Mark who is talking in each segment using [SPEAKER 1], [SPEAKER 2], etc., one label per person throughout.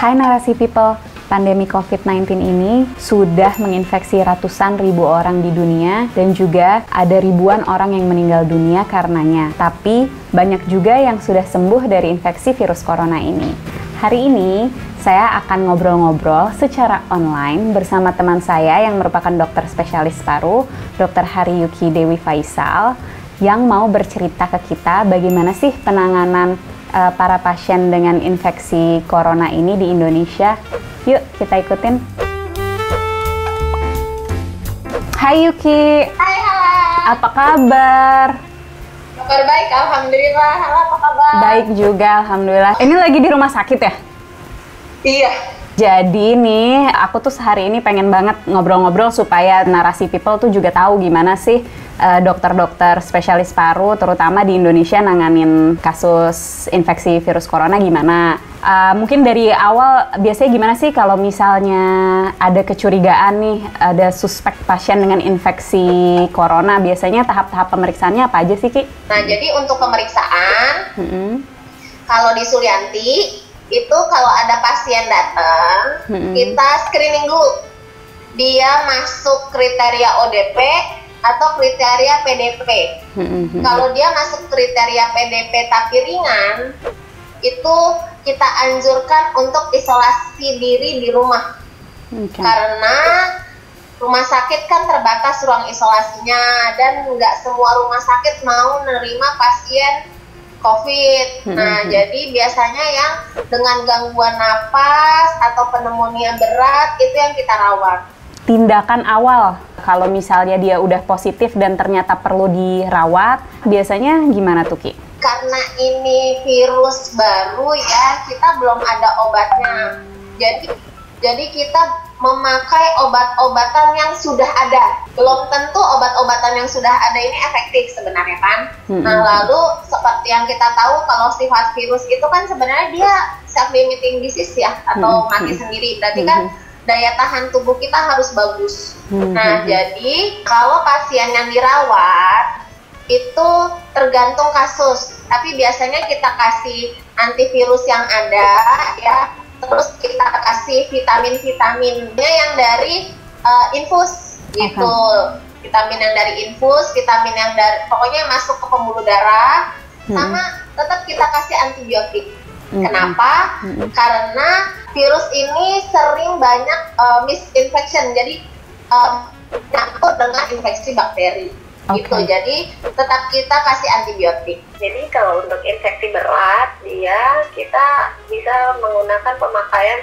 [SPEAKER 1] Hai Narasi People, pandemi COVID-19 ini sudah menginfeksi ratusan ribu orang di dunia dan juga ada ribuan orang yang meninggal dunia karenanya. Tapi banyak juga yang sudah sembuh dari infeksi virus corona ini. Hari ini saya akan ngobrol-ngobrol secara online bersama teman saya yang merupakan dokter spesialis paru, Dr. Hariyuki Dewi Faisal, yang mau bercerita ke kita bagaimana sih penanganan para pasien dengan infeksi corona ini di Indonesia. Yuk kita ikutin. Hai Yuki.
[SPEAKER 2] Hai, halo.
[SPEAKER 1] Apa kabar?
[SPEAKER 2] Kabar baik, alhamdulillah. Halo, apa kabar?
[SPEAKER 1] Baik juga, alhamdulillah. Ini lagi di rumah sakit ya?
[SPEAKER 2] Iya.
[SPEAKER 1] Jadi nih, aku tuh sehari ini pengen banget ngobrol-ngobrol supaya Narasi People tuh juga tahu gimana sih dokter-dokter spesialis paru, terutama di Indonesia nanganin kasus infeksi virus corona gimana. Mungkin dari awal biasanya gimana sih kalau misalnya ada kecurigaan nih, ada suspek pasien dengan infeksi corona, biasanya tahap-tahap pemeriksaannya apa aja sih, Ki?
[SPEAKER 2] Nah, jadi untuk pemeriksaan, kalau di Sulianti, itu kalau ada pasien datang, kita screening dulu. Dia masuk kriteria ODP atau kriteria PDP. Kalau dia masuk kriteria PDP tapi ringan, itu kita anjurkan untuk isolasi diri di rumah. Karena rumah sakit kan terbatas ruang isolasinya dan nggak semua rumah sakit mau menerima pasien COVID. Nah, jadi biasanya yang dengan gangguan napas atau pneumonia berat itu yang kita rawat.
[SPEAKER 1] Tindakan awal, kalau misalnya dia udah positif dan ternyata perlu dirawat, biasanya gimana tuh, Ki?
[SPEAKER 2] Karena ini virus baru ya, kita belum ada obatnya. Jadi kita memakai obat-obatan yang sudah ada. Belum tentu obat-obatan yang sudah ada ini efektif sebenarnya kan. Nah, lalu seperti yang kita tahu kalau sifat virus itu kan sebenarnya dia self-limiting disease ya, atau mati sendiri. Berarti kan daya tahan tubuh kita harus bagus. Nah, jadi kalau pasien yang dirawat itu tergantung kasus. Tapi biasanya kita kasih antivirus yang ada ya. Terus kita kasih vitamin-vitaminnya yang dari infus gitu. Vitamin yang dari infus, vitamin yang dari pokoknya masuk ke pembuluh darah, sama tetap kita kasih antibiotik. Kenapa? Karena virus ini sering banyak misinfection, jadi nyangkut dengan infeksi bakteri. Gitu, jadi tetap kita kasih antibiotik. Jadi kalau untuk infeksi berat, kita bisa menggunakan pemakaian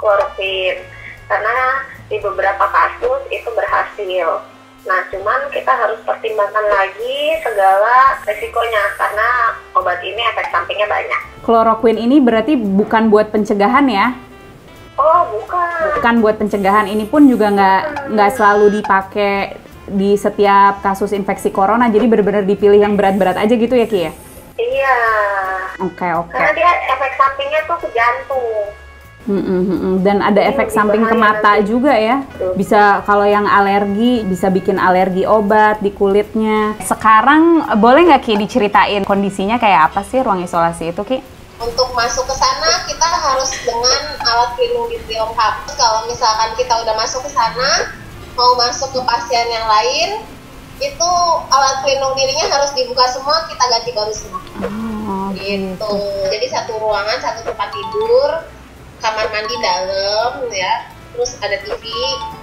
[SPEAKER 2] kloroquine karena di beberapa kasus itu berhasil. Nah, cuman kita harus pertimbangkan lagi segala resikonya karena obat ini efek sampingnya banyak.
[SPEAKER 1] Kloroquine ini berarti bukan buat pencegahan ya?
[SPEAKER 2] Oh, bukan.
[SPEAKER 1] Bukan buat pencegahan, ini pun juga nggak selalu dipakai di setiap kasus infeksi corona, jadi benar-benar dipilih yang berat-berat aja gitu ya, Ki ya?
[SPEAKER 2] Iya.
[SPEAKER 1] Oke.
[SPEAKER 2] Karena dia efek sampingnya tuh ke jantung.
[SPEAKER 1] Dan ada efek samping ke mata nanti juga ya. Bisa kalau yang alergi, bisa bikin alergi obat di kulitnya. Sekarang boleh nggak, Ki, diceritain kondisinya kayak apa sih ruang isolasi itu, Ki?
[SPEAKER 2] Untuk masuk ke sana kita harus dengan alat pelindung diri lengkap. Kalau misalkan kita udah masuk ke sana, mau masuk ke pasien yang lain, itu alat pelindung dirinya harus dibuka semua, kita ganti baru semua. Gitu. Jadi satu ruangan, satu tempat tidur, kamar mandi dalam ya, terus ada TV,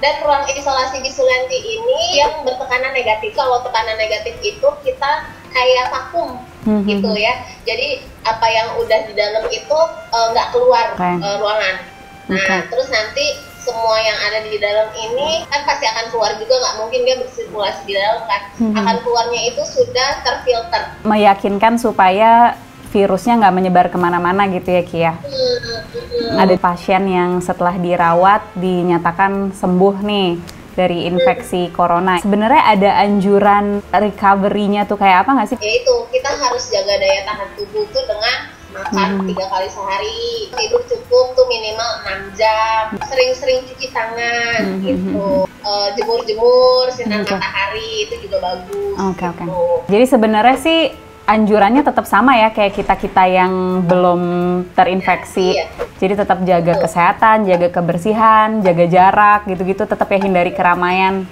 [SPEAKER 2] dan ruang isolasi di Sulianti ini yang bertekanan negatif. Kalau tekanan negatif itu kita kayak vakum gitu ya. Jadi apa yang udah di dalam itu nggak keluar ruangan. Nah, terus nanti semua yang ada di dalam ini kan pasti akan keluar juga, nggak mungkin dia bersirkulasi di dalam kan. Akan keluarnya itu sudah terfilter.
[SPEAKER 1] Meyakinkan supaya virusnya nggak menyebar kemana-mana gitu ya, Ki ya? Ada pasien yang setelah dirawat dinyatakan sembuh nih dari infeksi corona. Sebenarnya ada anjuran recovery-nya tuh kayak apa nggak sih?
[SPEAKER 2] Yaitu kita harus jaga daya tahan tubuh tuh dengan makan 3 kali sehari, tidur cukup tuh minimal 6 jam, sering-sering cuci tangan gitu, jemur-jemur sinar matahari itu juga bagus.
[SPEAKER 1] Oke. Jadi sebenarnya sih anjurannya tetap sama ya kayak kita-kita yang belum terinfeksi.
[SPEAKER 2] Iya.
[SPEAKER 1] Jadi tetap jaga kesehatan, jaga kebersihan, jaga jarak gitu-gitu, tetap ya hindari keramaian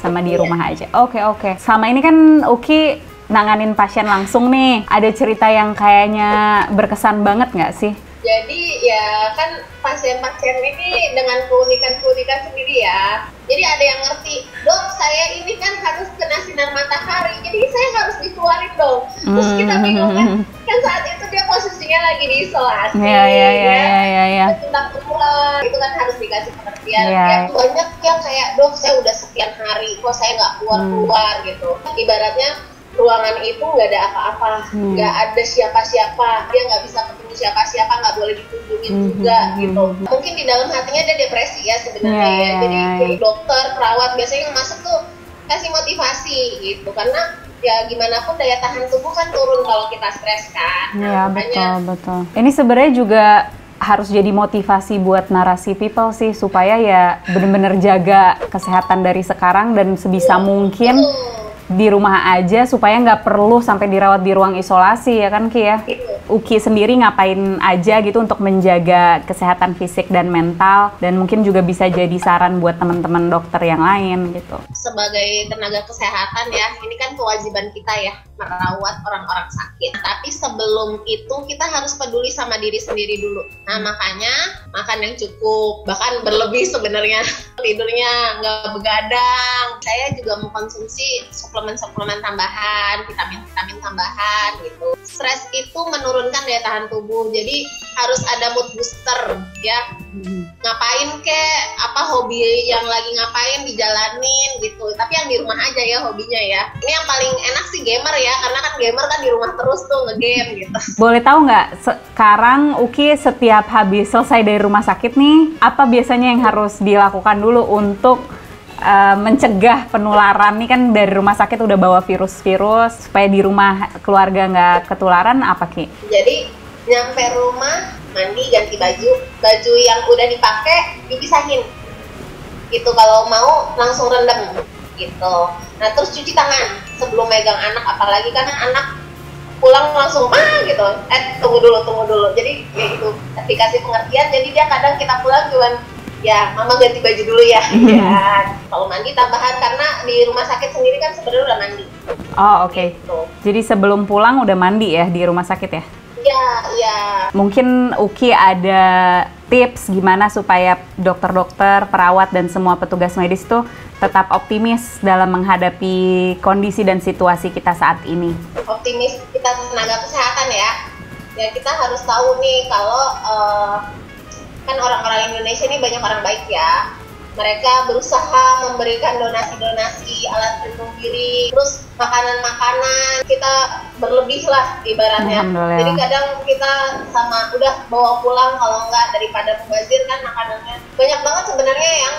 [SPEAKER 1] sama di rumah aja. Oke. Selama ini kan Uki nanganin pasien langsung nih. Ada cerita yang kayaknya berkesan banget nggak sih?
[SPEAKER 2] Jadi ya kan pasien-pasien ini dengan keunikan-keunikan sendiri ya. Jadi ada yang ngerti, dok saya ini kan harus kena sinar matahari, jadi saya harus dikeluarin dong. Terus kita bingung kan saat itu dia posisinya lagi diisolasi.
[SPEAKER 1] Iya.
[SPEAKER 2] Tentang keluar, itu kan harus dikasih pengertian.
[SPEAKER 1] Iya.
[SPEAKER 2] Ya, banyak yang kayak, dok saya udah sekian hari, kok saya nggak keluar-keluar gitu. Ibaratnya ruangan itu nggak ada apa-apa, nggak ada siapa-siapa, dia nggak bisa ketemu siapa-siapa, nggak boleh dikunjungin juga gitu. Mungkin di dalam hatinya dia depresi ya sebenarnya ya. Jadi dokter, perawat biasanya yang masuk tuh kasih motivasi gitu, karena ya gimana pun daya tahan tubuh kan turun kalau kita stres kan.
[SPEAKER 1] Iya, betul. Ini sebenarnya juga harus jadi motivasi buat narasi people sih, supaya ya bener-bener jaga kesehatan dari sekarang dan sebisa mungkin di rumah aja supaya nggak perlu sampai dirawat di ruang isolasi ya kan Ki ya? Uki sendiri ngapain aja gitu untuk menjaga kesehatan fisik dan mental, dan mungkin juga bisa jadi saran buat teman-teman dokter yang lain gitu.
[SPEAKER 2] Sebagai tenaga kesehatan ya, ini kan kewajiban kita ya merawat orang-orang sakit. Tapi sebelum itu kita harus peduli sama diri sendiri dulu. Nah makanya makan yang cukup, bahkan berlebih sebenarnya. Tidurnya nggak begadang. Saya juga mengkonsumsi suplemen-suplemen tambahan, vitamin-vitamin tambahan gitu. Stres itu menurunkan daya tahan tubuh, jadi harus ada mood booster ya. Ngapain kek, apa hobi yang lagi ngapain dijalanin gitu. Tapi yang di rumah aja ya hobinya ya. Ini yang paling enak sih gamer ya, karena kan gamer kan di rumah terus tuh nge-game gitu.
[SPEAKER 1] Boleh tahu nggak sekarang Uki setiap habis selesai dari rumah sakit nih, apa biasanya yang harus dilakukan dulu untuk mencegah penularan? Nih kan dari rumah sakit udah bawa virus-virus, supaya di rumah keluarga nggak ketularan, apa Ki?
[SPEAKER 2] Jadi nyampe rumah, mandi, ganti baju yang udah dipakai dipisahin gitu, kalau mau langsung rendam gitu. Nah terus cuci tangan sebelum megang anak, apalagi kan anak pulang langsung gitu, tunggu dulu, jadi ya gitu dikasih pengertian. Jadi dia kadang kita pulang cuman ya mama ganti baju dulu ya. Kalau mandi tambahan, karena di rumah sakit sendiri kan sebenarnya udah mandi.
[SPEAKER 1] Oke. Gitu. Jadi sebelum pulang udah mandi ya di rumah sakit ya?
[SPEAKER 2] Iya.
[SPEAKER 1] Mungkin Uki ada tips gimana supaya dokter-dokter, perawat, dan semua petugas medis tuh tetap optimis dalam menghadapi kondisi dan situasi kita saat ini.
[SPEAKER 2] Optimis kita tenaga kesehatan ya. Ya kita harus tahu nih kalau kan orang-orang Indonesia ini banyak orang baik ya. Mereka berusaha memberikan donasi-donasi alat pelindung diri, terus makanan-makanan kita berlebih lah ibaratnya. Jadi kadang kita sama udah bawa pulang, kalau enggak daripada mubazir kan makanannya. Banyak banget sebenarnya yang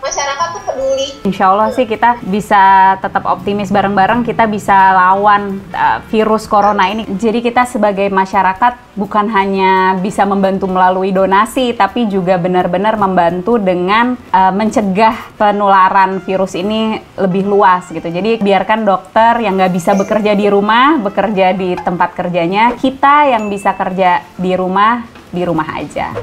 [SPEAKER 2] masyarakat tuh peduli.
[SPEAKER 1] Insya Allah sih kita bisa tetap optimis bareng-bareng, kita bisa lawan virus corona ini. Jadi kita sebagai masyarakat bukan hanya bisa membantu melalui donasi, tapi juga benar-benar membantu dengan mencegah penularan virus ini lebih luas gitu. Jadi biarkan dokter yang nggak bisa bekerja di rumah, bekerja di tempat kerjanya. Kita yang bisa kerja di rumah aja.